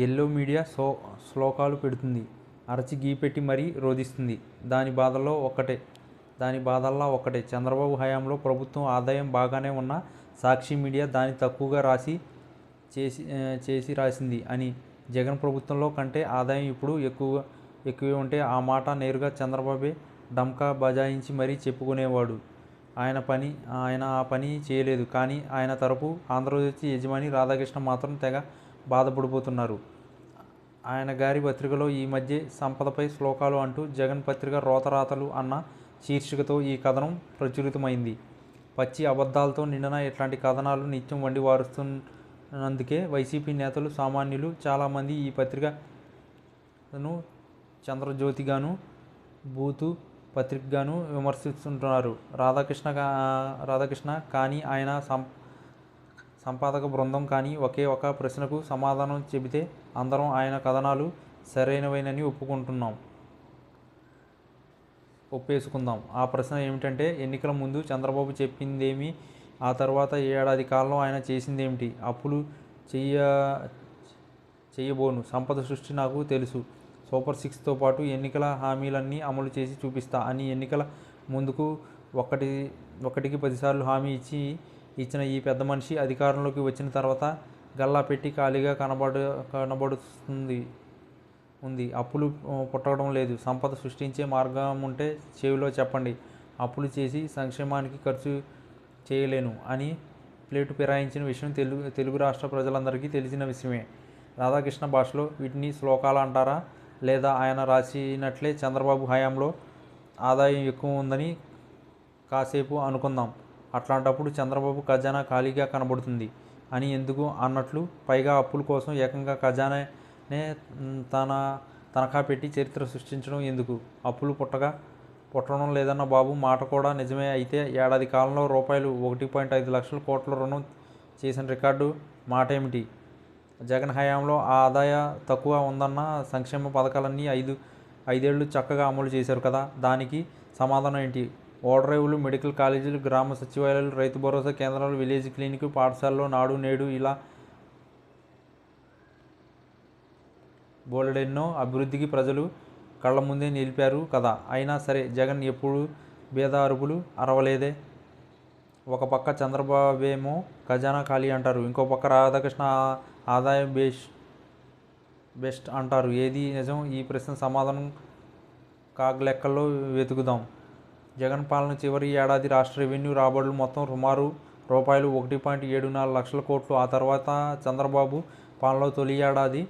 Yellow media శ్లోకాలు పెడుతుంది, అరచి గీపెట్టి మరీ రోదిస్తుంది. దాని బాధల్లా ఒక్కటే. చంద్రబాబు హయాంలో ప్రభుత్వం ఆదాయం బాగానే ఉన్న సాక్షి మీడియా దాన్ని తక్కువగా చేసి రాసింది అని. జగన్ ప్రభుత్వంలో కంటే ఆదాయం ఇప్పుడు ఎక్కువే ఉంటే ఆ మాట నేరుగా చంద్రబాబే ఢంకా బజాయించి మరీ చెప్పుకునేవాడు. ఆయన ఆ పని చేయలేదు. కానీ ఆయన తరపు ఆంధ్రజ్యోతి యజమాని రాధాకృష్ణ మాత్రం తెగ బాధపడిపోతున్నారు. ఆయన గారి పత్రికలో ఈ మధ్య సంపదపై శ్లోకాలు అంటూ జగన్ పత్రిక రోతరాతలు అన్న శీర్షికతో ఈ కథనం ప్రచురితమైంది. పచ్చి అబద్ధాలతో నిండిన ఇట్లాంటి కథనాలు నిత్యం వండి వారుస్తున్నందుకే వైసీపీ నేతలు, సామాన్యులు చాలామంది ఈ పత్రికను చంద్రజ్యోతిగాను, బూతు పత్రికగాను విమర్శిస్తుంటున్నారు. రాధాకృష్ణ కానీ ఆయన సంపాదక బృందం కానీ ఒకే ఒక ప్రశ్నకు సమాధానం చెబితే అందరం ఆయన కథనాలు సరైనవేనని ఒప్పేసుకుందాం. ఆ ప్రశ్న ఏమిటంటే, ఎన్నికల ముందు చంద్రబాబు చెప్పిందేమి, ఆ తర్వాత ఏడాది కాలంలో ఆయన చేసిందేమిటి? అప్పులు చేయబోను, సంపద సృష్టి నాకు తెలుసు, సూపర్ సిక్స్తో పాటు ఎన్నికల హామీలన్నీ అమలు చేసి చూపిస్తా అని ఎన్నికల ముందుకు ఒకటికి 10 సార్లు హామీ ఇచ్చిన ఈ పెద్ద మనిషి అధికారంలోకి వచ్చిన తర్వాత గల్లా పెట్టి ఖాళీగా కనబడుతుంది ఉంది. అప్పులు పుట్టడం లేదు. సంపద సృష్టించే మార్గం ఉంటే చెవిలో చెప్పండి. అప్పులు చేసి సంక్షేమానికి ఖర్చు చేయలేను అని ప్లేటు ఫిరాయించిన విషయం తెలుగు రాష్ట్ర ప్రజలందరికీ తెలిసిన విషయమే. రాధాకృష్ణ భాషలో వీటిని శ్లోకాలు అంటారా, లేదా ఆయన రాసినట్లే చంద్రబాబు హయాంలో ఆదాయం ఎక్కువ ఉందని కాసేపు అనుకుందాం. అట్లాంటప్పుడు చంద్రబాబు ఖజానా ఖాళీగా కనబడుతుంది అని ఎందుకు అన్నట్లు? పైగా అప్పుల కోసం ఏకంగా ఖజానానే తనఖా పెట్టి చరిత్ర సృష్టించడం ఎందుకు? అప్పులు పుట్టడం లేదన్న బాబు మాట కూడా నిజమే అయితే ఏడాది కాలంలో రూపాయలు 1.5 లక్షల కోట్ల రుణం చేసిన రికార్డు మాటేమిటి? జగన్ హయాంలో ఆదాయ తక్కువ ఉందన్న సంక్షేమ పథకాలన్నీ ఐదేళ్లు చక్కగా అమలు చేశారు కదా, దానికి సమాధానం ఏంటి? ఓడరేవులు, మెడికల్ కాలేజీలు, గ్రామ సచివాలయాలు, రైతు భరోసా కేంద్రాలు, విలేజ్ క్లినిక్, పాఠశాలలో నాడు నేడు ఇలా బోలెడెన్నో అభివృద్ధికి ప్రజలు కళ్ల ముందే నిలిపారు కదా. అయినా సరే జగన్ ఎప్పుడు బేద అరుపులు అరవలేదే. ఒక పక్క చంద్రబాబేమో ఖజానా ఖాళీ అంటారు, ఇంకో పక్క రాధాకృష్ణ ఆదాయం బెస్ట్ అంటారు. ఏది నిజం? ఈ ప్రశ్న సమాధానం కాగ్లెక్కల్లో వెతుకుదాం. జగన్ పాలన చివరి ఏడాది రాష్ట్ర రెవెన్యూ రాబడులు మొత్తం సుమారు రూపాయలు 1.74 లక్షల కోట్లు. ఆ తర్వాత చంద్రబాబు పాలనలో తొలి ఏడాది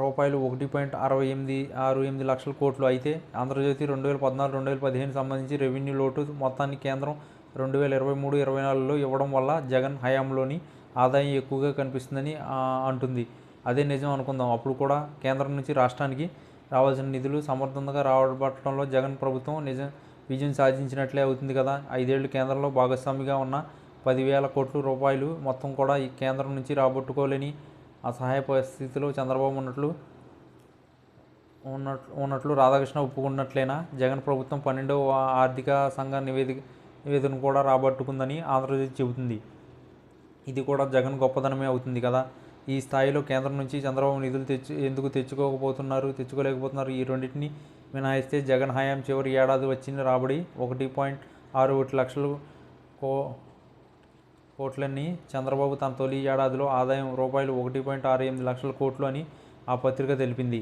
రూపాయలు 1.68 లక్షల కోట్లు. అయితే ఆంధ్రజ్యోతి 2014-2015 సంబంధించి రెవెన్యూ లోటు మొత్తాన్ని కేంద్రం 2023-24లో ఇవ్వడం వల్ల జగన్ హయాంలోని ఆదాయం ఎక్కువగా కనిపిస్తుందని అంటుంది. అదే నిజం అనుకుందాం. అప్పుడు కూడా కేంద్రం నుంచి రాష్ట్రానికి రావాల్సిన నిధులు సమర్థంగా రాబట్టడంలో జగన్ ప్రభుత్వం విజయం సాధించినట్లే అవుతుంది కదా. 5 ఏళ్లు కేంద్రంలో భాగస్వామిగా ఉన్న 10,000 కోట్ల రూపాయలు మొత్తం కూడా ఈ కేంద్రం నుంచి రాబట్టుకోలేని అసహాయ పరిస్థితిలో చంద్రబాబు ఉన్నట్లు రాధాకృష్ణ ఒప్పుకున్నట్లేనా? జగన్ ప్రభుత్వం 12వ ఆర్థిక సంఘ నివేదికను కూడా రాబట్టుకుందని ఆంధ్రజ్యోతి చెబుతుంది. ఇది కూడా జగన్ గొప్పదనమే అవుతుంది కదా. ఈ స్థాయిలో కేంద్రం నుంచి చంద్రబాబు నిధులు ఎందుకు తెచ్చుకోలేకపోతున్నారు? ఈ రెండింటిని మినహాయిస్తే జగన్ హయాం చివరి ఏడాది వచ్చిన రాబడి 1.61 లక్షల కోట్లని, చంద్రబాబు తన తొలి ఏడాదిలో ఆదాయం రూపాయలు 1.68 లక్షల కోట్లు అని ఆ పత్రిక తెలిపింది.